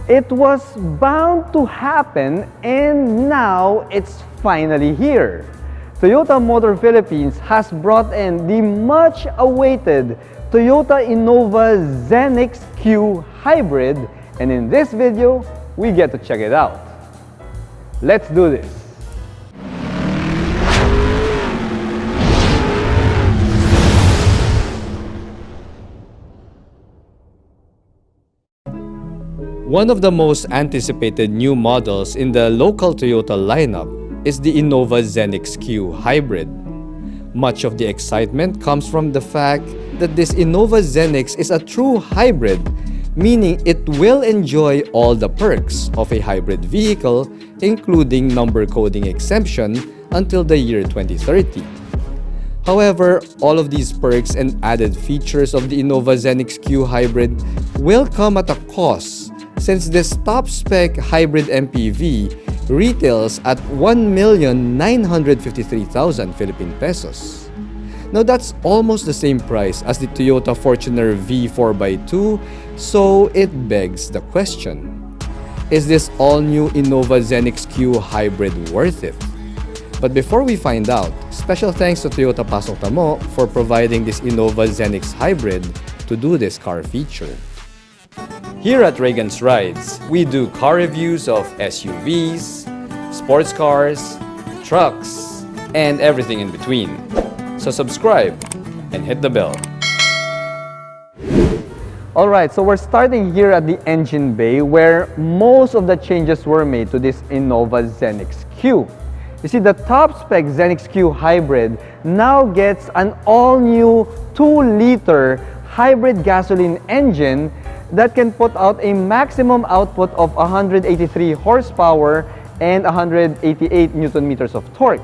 It was bound to happen, and now it's finally here. Toyota Motor Philippines has brought in the much-awaited Toyota Innova Zenix Hybrid, and in this video, we get to check it out. Let's do this. One of the most anticipated new models in the local Toyota lineup is the Innova Zenix Hybrid. Much of the excitement comes from the fact that this Innova Zenix is a true hybrid, meaning it will enjoy all the perks of a hybrid vehicle, including number coding exemption until the year 2030. However, all of these perks and added features of the Innova Zenix Hybrid will come at a cost, since this top-spec hybrid MPV retails at 1,953,000 Philippine pesos. Now that's almost the same price as the Toyota Fortuner V 4x2, so it begs the question: is this all-new Innova Zenix Hybrid worth it? But before we find out, special thanks to Toyota Pasok Tamo for providing this Innova Zenix Hybrid to do this car feature. Here at Reagan's Rides, we do car reviews of SUVs, sports cars, trucks, and everything in between. So subscribe and hit the bell. Alright, so we're starting here at the engine bay where most of the changes were made to this Innova Zenix Q. You see, the top-spec Zenix Hybrid now gets an all-new 2-liter hybrid gasoline engine that can put out a maximum output of 183 horsepower and 188 Newton meters of torque.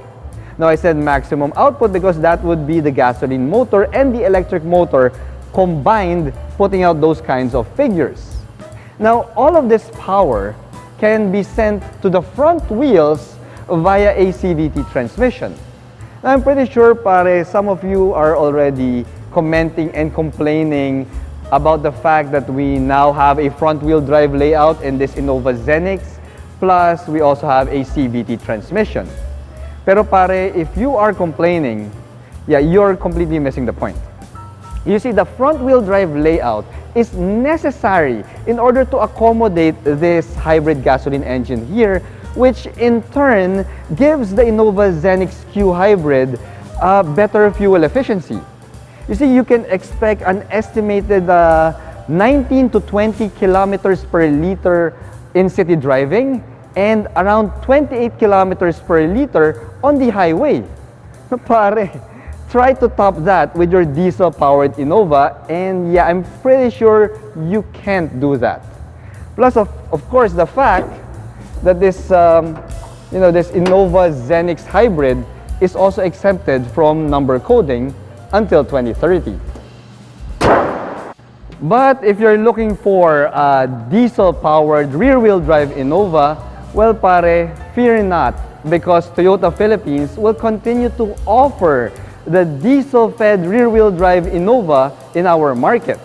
Now I said maximum output because that would be the gasoline motor and the electric motor combined, putting out those kinds of figures. Now all of this power can be sent to the front wheels via a CVT transmission. Now I'm pretty sure some of you are already commenting and complaining about the fact that we now have a front-wheel drive layout in this Innova Zenix, plus we also have a CVT transmission. Pero if you are complaining, you're completely missing the point. You see, the front-wheel drive layout is necessary in order to accommodate this hybrid gasoline engine here, which in turn gives the Innova Zenix Hybrid better fuel efficiency. You see, you can expect an estimated 19 to 20 kilometers per liter in city driving and around 28 kilometers per liter on the highway. Try to top that with your diesel-powered Innova, and I'm pretty sure you can't do that. Plus, of course, the fact that this, this Innova Zenix Hybrid is also exempted from number coding until 2030. But if you're looking for a diesel-powered rear-wheel drive Innova, well fear not, because Toyota Philippines will continue to offer the diesel-fed rear-wheel drive Innova in our market.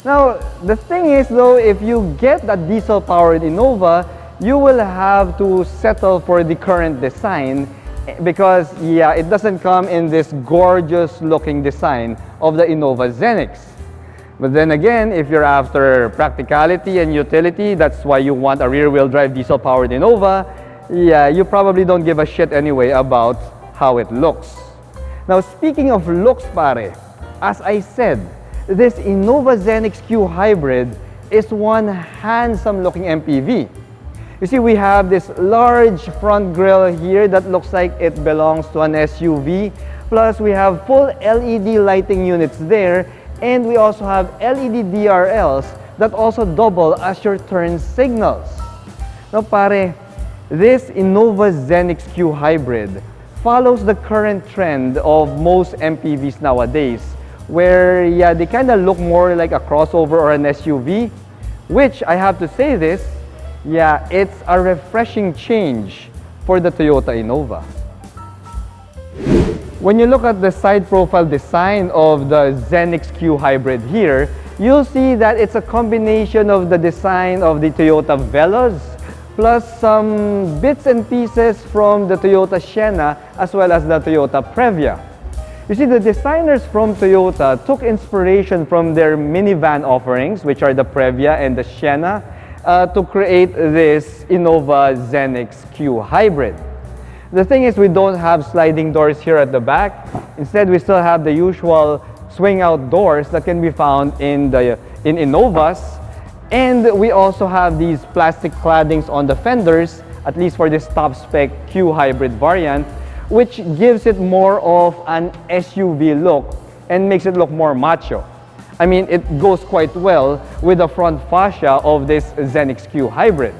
Now, the thing is though, if you get that diesel-powered Innova, you will have to settle for the current design because it doesn't come in this gorgeous looking design of the Innova Zenix. But then again, if you're after practicality and utility, that's why you want a rear-wheel drive diesel-powered Innova, you probably don't give a shit anyway about how it looks. Now, speaking of looks, as I said, this Innova Zenix Hybrid is one handsome looking MPV. You see, we have this large front grille here that looks like it belongs to an SUV. Plus, we have full LED lighting units there, and we also have LED DRLs that also double as your turn signals. Now, this Innova Zenix Hybrid follows the current trend of most MPVs nowadays, where they kind of look more like a crossover or an SUV, which I have to say this, it's a refreshing change for the Toyota Innova. When you look at the side profile design of the Zenix Hybrid here, you'll see that it's a combination of the design of the Toyota Veloz plus some bits and pieces from the Toyota Sienna as well as the Toyota Previa. You see, the designers from Toyota took inspiration from their minivan offerings, which are the Previa and the Sienna, to create this Innova Zenix Q Hybrid. The thing is, we don't have sliding doors here at the back. Instead, we still have the usual swing-out doors that can be found in Innovas. And we also have these plastic claddings on the fenders, at least for this top-spec Q Hybrid variant, which gives it more of an SUV look and makes it look more macho. I mean, it goes quite well with the front fascia of this Zenix Q Hybrid.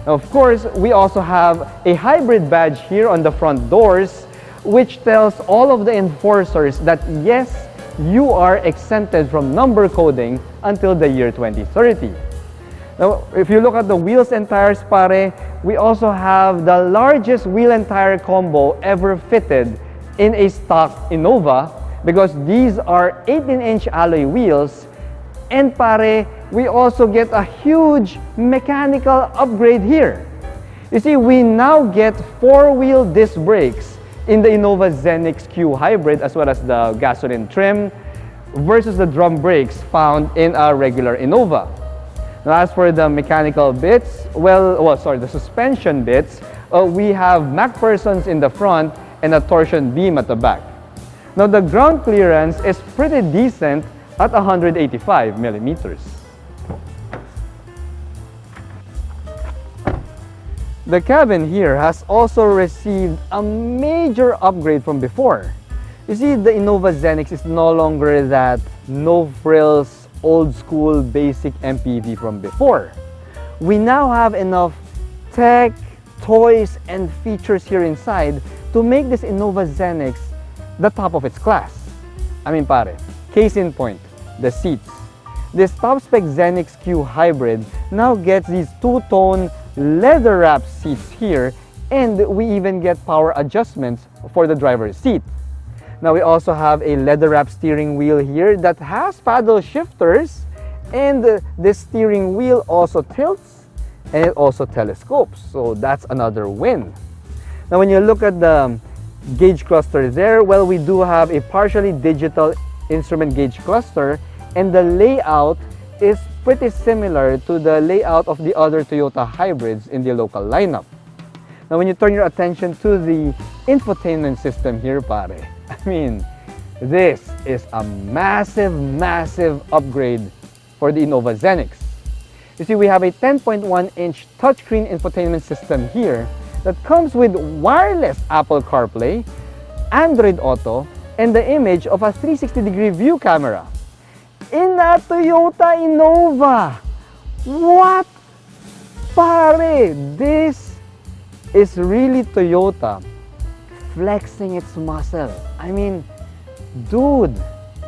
Now, of course, we also have a hybrid badge here on the front doors, which tells all of the enforcers that yes, you are exempted from number coding until the year 2030. Now, if you look at the wheels and tires, pare, we also have the largest wheel and tire combo ever fitted in a stock Innova, because these are 18-inch alloy wheels. And pare, we also get a huge mechanical upgrade here. You see, we now get 4-wheel disc brakes in the Innova Zenix Q Hybrid as well as the gasoline trim versus the drum brakes found in a regular Innova. Now, as for the mechanical bits, the suspension bits, we have MacPhersons in the front and a torsion beam at the back. Now, the ground clearance is pretty decent at 185 millimeters. The cabin here has also received a major upgrade from before. You see, the Innova Zenix is no longer that no-frills, old-school, basic MPV from before. We now have enough tech, toys, and features here inside to make this Innova Zenix the top of its class. I mean, pare, case in point, the seats. This top-spec Zenix Q Hybrid now gets these two-tone leather-wrapped seats here, and we even get power adjustments for the driver's seat. Now, we also have a leather-wrapped steering wheel here that has paddle shifters, and this steering wheel also tilts and it also telescopes, so that's another win. Now, when you look at the gauge cluster there, well, we do have a partially digital instrument gauge cluster, and the layout is pretty similar to the layout of the other Toyota hybrids in the local lineup. Now, when you turn your attention to the infotainment system here, pare, I mean, this is a massive, massive upgrade for the Innova Zenix. You see, we have a 10.1-inch touchscreen infotainment system here that comes with wireless Apple CarPlay, Android Auto, and the image of a 360-degree view camera in a Toyota Innova. What? Pare, this is really Toyota flexing its muscle. I mean, dude,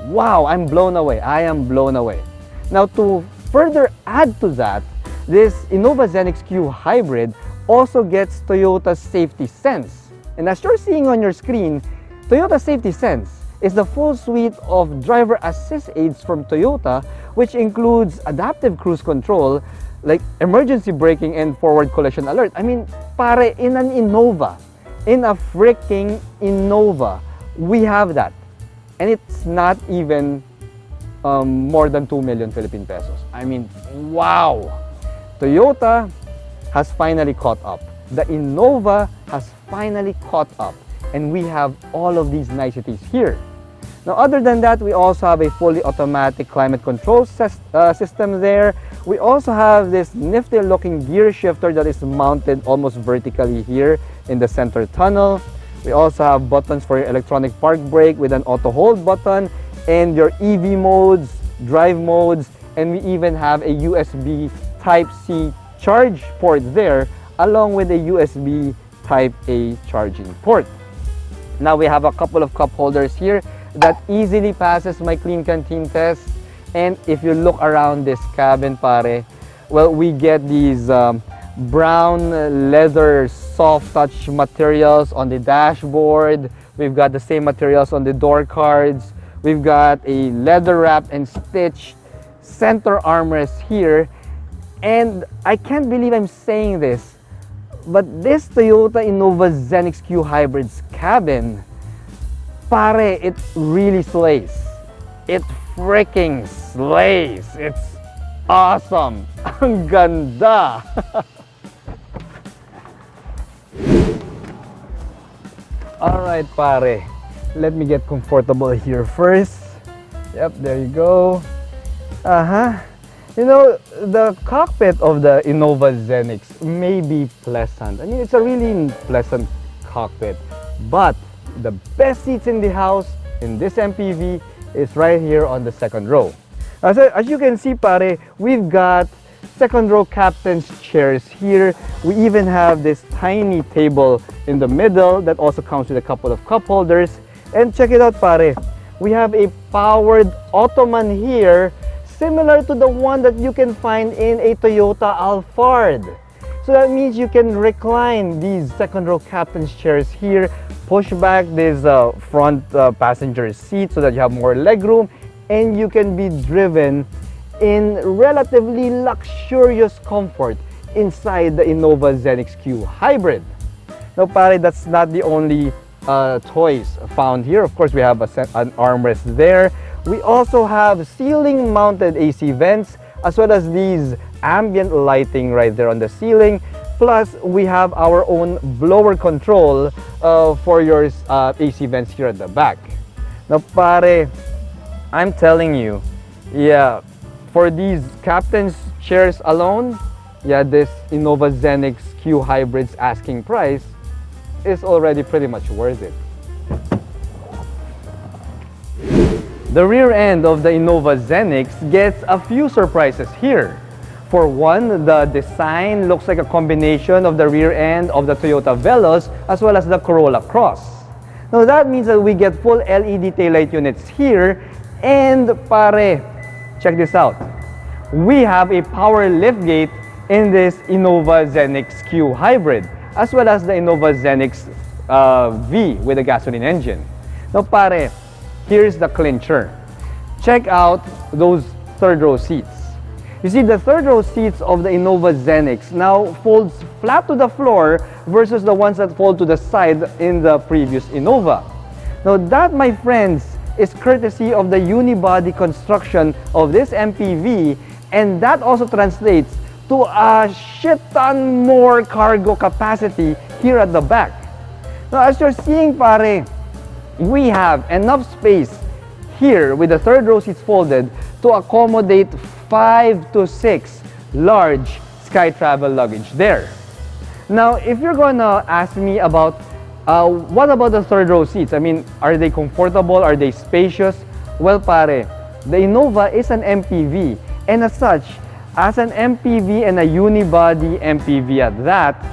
wow, I'm blown away. I am blown away. Now, to further add to that, this Innova Zenix Q Hybrid also gets Toyota's Safety Sense. And as you're seeing on your screen, Toyota Safety Sense is the full suite of driver assist aids from Toyota, which includes adaptive cruise control, like emergency braking and forward collision alert. I mean, pare, in an Innova, in a freaking Innova, we have that. And it's not even more than 2 million Philippine pesos. I mean, wow! Toyota has finally caught up. The Innova has finally caught up. And we have all of these niceties here. Now, other than that, we also have a fully automatic climate control system there. We also have this nifty looking gear shifter that is mounted almost vertically here in the center tunnel. We also have buttons for your electronic park brake with an auto hold button and your EV modes, drive modes, and we even have a USB Type-C charge port there along with a USB Type-A charging port. Now, we have a couple of cup holders here that easily passes my clean canteen test. And if you look around this cabin, pare, well, we get these brown leather soft touch materials on the dashboard. We've got the same materials on the door cards. We've got a leather wrapped and stitched center armrest here. And I can't believe I'm saying this, but this Toyota Innova Zenix Q Hybrid's cabin, pare, it really slays. It freaking slays. It's awesome. Ang ganda. Alright, pare. Let me get comfortable here first. Yep, there you go. You know, the cockpit of the Innova Zenix may be pleasant. I mean, it's a really pleasant cockpit. But the best seats in the house in this MPV is right here on the second row. As you can see, pare, we've got second row captain's chairs here. We even have this tiny table in the middle that also comes with a couple of cup holders. And check it out, pare. We have a powered ottoman here, similar to the one that you can find in a Toyota Alphard. So that means you can recline these second row captain's chairs here, push back this front passenger seat so that you have more legroom, and you can be driven in relatively luxurious comfort inside the Innova Zenix Q Hybrid. Now, pare, that's not the only toys found here. Of course, we have an armrest there. We also have ceiling mounted AC vents, as well as these ambient lighting right there on the ceiling. Plus, we have our own blower control for your AC vents here at the back. Now, pare, I'm telling you, yeah, for these captain's chairs alone, yeah, this Innova Zenix Q Hybrid's asking price is already pretty much worth it. The rear end of the Innova Zenix gets a few surprises here. For one, the design looks like a combination of the rear end of the Toyota Veloz as well as the Corolla Cross. Now that means that we get full LED taillight units here, and pare, check this out. We have a power liftgate in this Innova Zenix Q Hybrid, as well as the Innova Zenix V with a gasoline engine. Now pare, here's the clincher. Check out those third row seats. You see, the third row seats of the Innova Zenix now folds flat to the floor versus the ones that fold to the side in the previous Innova. Now that, my friends, is courtesy of the unibody construction of this MPV, and that also translates to a shit ton more cargo capacity here at the back. Now, as you're seeing, pare, we have enough space here with the third row seats folded to accommodate 5 to 6 large Sky Travel luggage there. Now, if you're gonna ask me about what about the third row seats? I mean, are they comfortable? Are they spacious? Well, pare, the Innova is an MPV, and as such, as an MPV and a unibody MPV at that,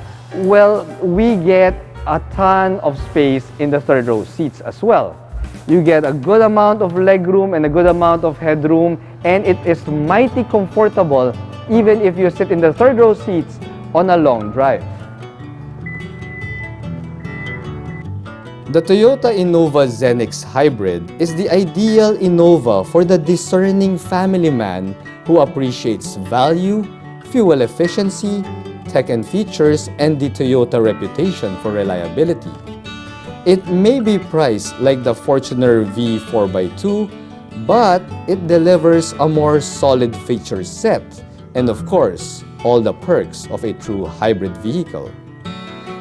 well, we get a ton of space in the third row seats as well. You get a good amount of legroom and a good amount of headroom, and it is mighty comfortable even if you sit in the third row seats on a long drive. The Toyota Innova Zenix Hybrid is the ideal Innova for the discerning family man who appreciates value, fuel efficiency, tech and features, and the Toyota reputation for reliability. It may be priced like the Fortuner V 4x2, but it delivers a more solid feature set and, of course, all the perks of a true hybrid vehicle.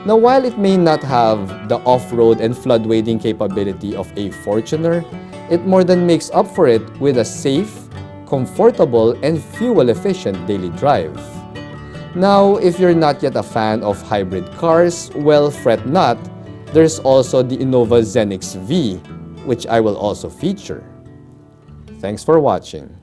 Now, while it may not have the off-road and flood wading capability of a Fortuner, it more than makes up for it with a safe, comfortable, and fuel-efficient daily drive. Now, if you're not yet a fan of hybrid cars, well, fret not. There's also the Innova Zenix V, which I will also feature. Thanks for watching.